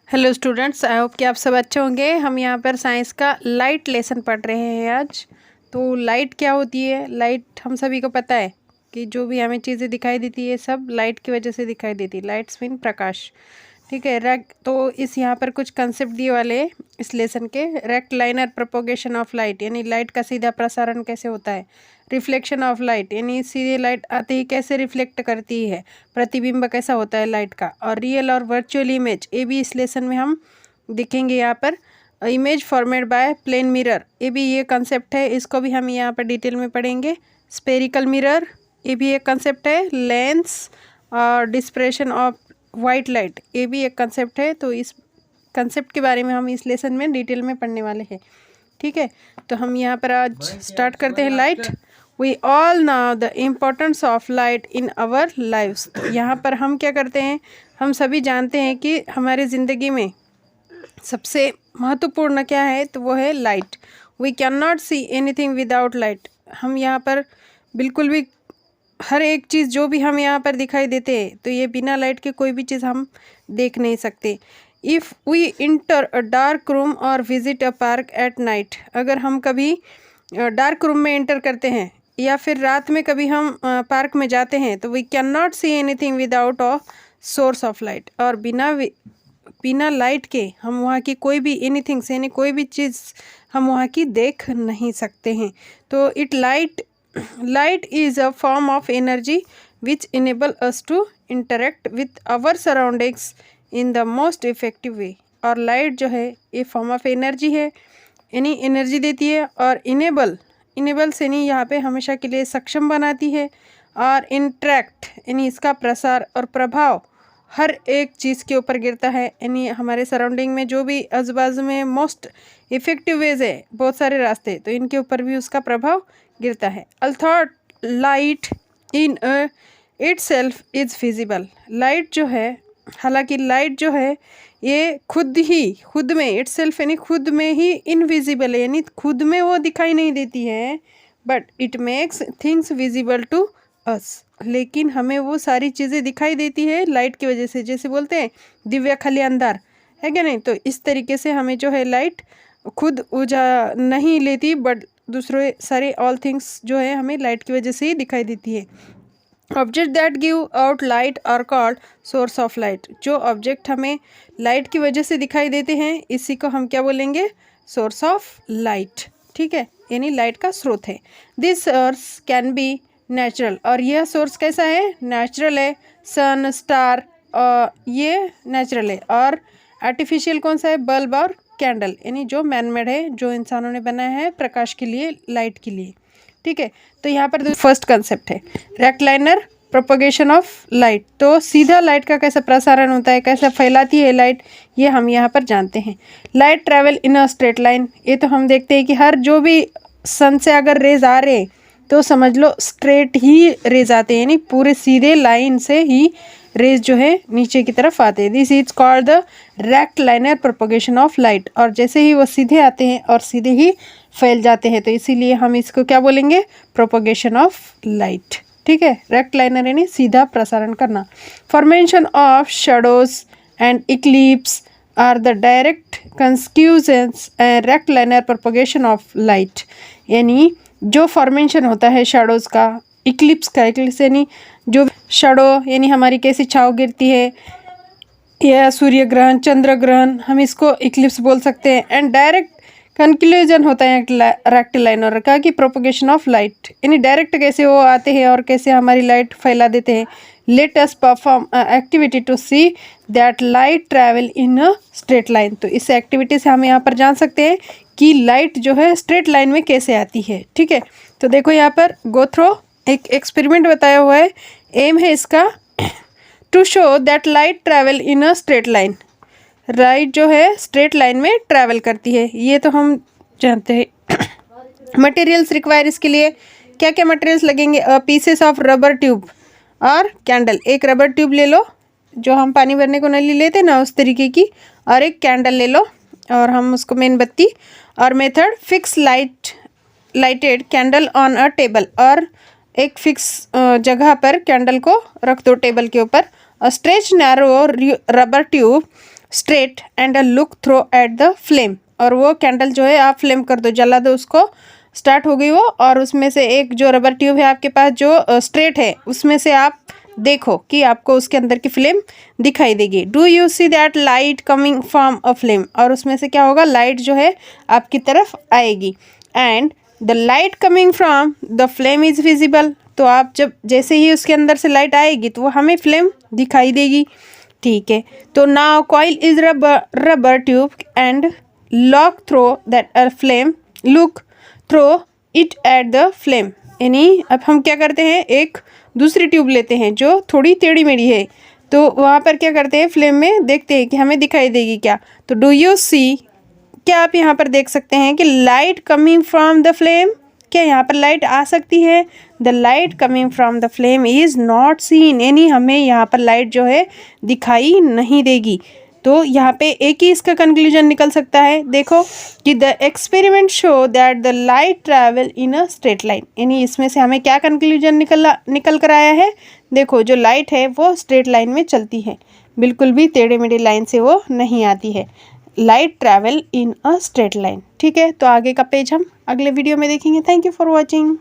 Hello students, I hope कि आप सब अच्छे होंगे। हम यहाँ पर साइंस का लाइट लेसन पढ़ रहे हैं आज। तो लाइट क्या होती है? लाइट हम सभी को पता है कि जो भी हमें चीज़ें दिखाई देती है सब लाइट की वजह से दिखाई देती है। लाइट्स मीन प्रकाश, ठीक है। तो इस यहाँ पर कुछ कंसेप्ट दिए वाले इस लेसन के। रेक्टलाइनर प्रोपोगेशन ऑफ लाइट, यानी लाइट का सीधा प्रसारण कैसे होता है। रिफ्लेक्शन ऑफ लाइट, यानी सीधे लाइट आते ही कैसे रिफ्लेक्ट करती है, प्रतिबिंब कैसा होता है लाइट का। और रियल और वर्चुअल इमेज, ये भी इस लेसन में हम देखेंगे। यहाँ पर image formed by plane mirror, ये भी ये कंसेप्ट है, इसको भी हम यहाँ पर डिटेल में पढ़ेंगे। स्पेरिकल मिरर, ये भी एक कंसेप्ट है। लेंस और डिस्प्रेशन ऑफ वाइट लाइट, ये भी एक कंसेप्ट है। तो इस कंसेप्ट के बारे में हम इस लेसन में डिटेल में पढ़ने वाले हैं, ठीक है। तो हम यहाँ पर आज स्टार्ट करते हैं। Light, we all know the importance of light in our lives. तो यहाँ पर हम क्या करते हैं, हम सभी जानते हैं कि हमारे ज़िंदगी में सबसे महत्वपूर्ण क्या है, तो वो है light. We can not see anything without light. हम यहाँ पर बिल्कुल भी हर एक चीज़ जो भी हम यहाँ पर दिखाई देते हैं, तो ये बिना लाइट के कोई भी चीज़ हम देख नहीं सकते। If we enter a dark room और visit a park at night, अगर हम कभी डार्क रूम में एंटर करते हैं या फिर रात में कभी हम पार्क में जाते हैं, तो we can not see anything without a source of light. और बिना लाइट के हम वहाँ की कोई भी एनीथिंग से, यानी कोई भी चीज़ हम वहाँ की देख नहीं सकते हैं। तो light is a form of energy which enable us to interact with our surroundings in the most effective way. और लाइट जो है ये फॉर्म ऑफ एनर्जी है, यानी एनर्जी देती है। और इनेबल से नहीं, यहाँ पे हमेशा के लिए सक्षम बनाती है। और इंटरेक्ट, यानी इसका प्रसार और प्रभाव हर एक चीज़ के ऊपर गिरता है, यानी हमारे सराउंडिंग में जो भी आजू में मोस्ट इफ़ेक्टिव वेज है, बहुत सारे रास्ते, तो इनके ऊपर भी उसका प्रभाव गिरता है। Although light in itself is visible. Light जो है, हालांकि लाइट जो है ये खुद में इटसेल्फ, यानी खुद में ही इनविजिबल है, यानी खुद में वो दिखाई नहीं देती है। But it makes things visible to us, लेकिन हमें वो सारी चीज़ें दिखाई देती है लाइट की वजह से। जैसे बोलते हैं दिव्या खाली अंधार, है क्या नहीं। तो इस तरीके से हमें जो है लाइट खुद उजा नहीं लेती, बट दूसरे सारे ऑल थिंग्स जो है हमें लाइट की वजह से ही दिखाई देती है। Object that give out light are called source of light. जो ऑब्जेक्ट हमें लाइट की वजह से दिखाई देते हैं, इसी को हम क्या बोलेंगे, सोर्स ऑफ लाइट, ठीक है, यानी लाइट का स्रोत है। This source can be natural, और यह सोर्स कैसा है, नेचुरल है। सन, स्टार, ये नेचुरल है। और आर्टिफिशियल कौन सा है, बल्ब और कैंडल, यानी जो मैनमेड है, जो इंसानों ने बनाया है प्रकाश के लिए, लाइट के लिए, ठीक है। तो यहाँ पर फर्स्ट कंसेप्ट है रेक्टलाइनर प्रोपोगेशन ऑफ लाइट। तो सीधा लाइट का कैसा प्रसारण होता है, कैसा फैलाती है लाइट, ये हम यहाँ पर जानते हैं। Light travel in a straight line, ये तो हम देखते हैं कि हर जो भी सन से अगर रेज आ रहे तो समझ लो स्ट्रेट ही रेज आते हैं, यानी पूरे सीधे लाइन से ही रेज जो है नीचे की तरफ आते हैं। This is called the rectilinear propagation of light. और जैसे ही वो सीधे आते हैं और सीधे ही फैल जाते हैं, तो इसीलिए हम इसको क्या बोलेंगे, प्रोपोगेशन ऑफ लाइट, ठीक है। रेक्टलाइनर यानी सीधा प्रसारण करना। Formation of shadows and eclipse are the direct consequence and rectilinear propagation of light. यानी जो फॉर्मेशन होता है शैडोज का, इक्लिप्स यानी जो शैडो, यानी हमारी कैसी छाव गिरती है, या सूर्य ग्रहण, चंद्र ग्रहण, हम इसको इक्लिप्स बोल सकते हैं। एंड डायरेक्ट कंक्लूजन होता है रेक्टलाइनर का कि प्रोपोगेशन ऑफ लाइट, यानी डायरेक्ट कैसे वो आते हैं और कैसे हमारी लाइट फैला देते हैं। Let us perform activity to see that light travel in a straight line. तो इस एक्टिविटी से हम यहाँ पर जान सकते हैं कि लाइट जो है स्ट्रेट लाइन में कैसे आती है, ठीक है। तो देखो यहाँ पर गो थ्रो एक एक्सपेरिमेंट बताया हुआ है। एम है इसका to show that light travel in a straight line. Light जो है स्ट्रेट लाइन में ट्रैवल करती है, ये तो हम जानते हैं। मटेरियल्स रिक्वायर, इसके लिए क्या क्या मटेरियल्स लगेंगे, पीसेस ऑफ रबर ट्यूब और कैंडल। एक रबर ट्यूब ले लो, जो हम पानी भरने को नली लेते ना उस तरीके की, और एक कैंडल ले लो, और हम उसको मेनबत्ती। और method, fix lighted candle on a table, और एक फिक्स जगह पर कैंडल को रख दो टेबल के ऊपर। Stretch narrow rubber tube straight and a look through at the flame. और वो कैंडल जो है आप फ्लेम कर दो, जला दो उसको, स्टार्ट हो गई वो। और उसमें से एक जो रबर ट्यूब है आपके पास जो स्ट्रेट है, उसमें से आप देखो कि आपको उसके अंदर की फ्लेम दिखाई देगी। Do you see that light coming from a flame? और उसमें से क्या होगा, लाइट जो है आपकी तरफ आएगी। And the light coming from the flame is visible. तो आप जब जैसे ही उसके अंदर से लाइट आएगी तो वो हमें फ्लेम दिखाई देगी। ठीक है, तो now coil is rubber tube and look through that a flame, look through it at the flame. यानी अब हम क्या करते हैं, एक दूसरी ट्यूब लेते हैं जो थोड़ी टेढ़ी मेढ़ी है, तो वहाँ पर क्या करते हैं, फ्लेम में देखते हैं कि हमें दिखाई देगी क्या। तो डू यू सी, क्या आप यहाँ पर देख सकते हैं कि light coming from the flame, क्या यहाँ पर लाइट आ सकती है? The light coming from the flame is not seen, यानी हमें यहाँ पर लाइट जो है दिखाई नहीं देगी। तो यहाँ पे एक ही इसका कंक्लूजन निकल सकता है, देखो कि the experiment show that the light travel in a straight line. यानी इसमें से हमें क्या कंक्लूजन निकल कर आया है, देखो जो लाइट है वो स्ट्रेट लाइन में चलती है, बिल्कुल भी टेढ़े मेढ़े लाइन से वो नहीं आती है। Light travel in a straight line. ठीक है, तो आगे का पेज हम अगले वीडियो में देखेंगे। Thank you for watching.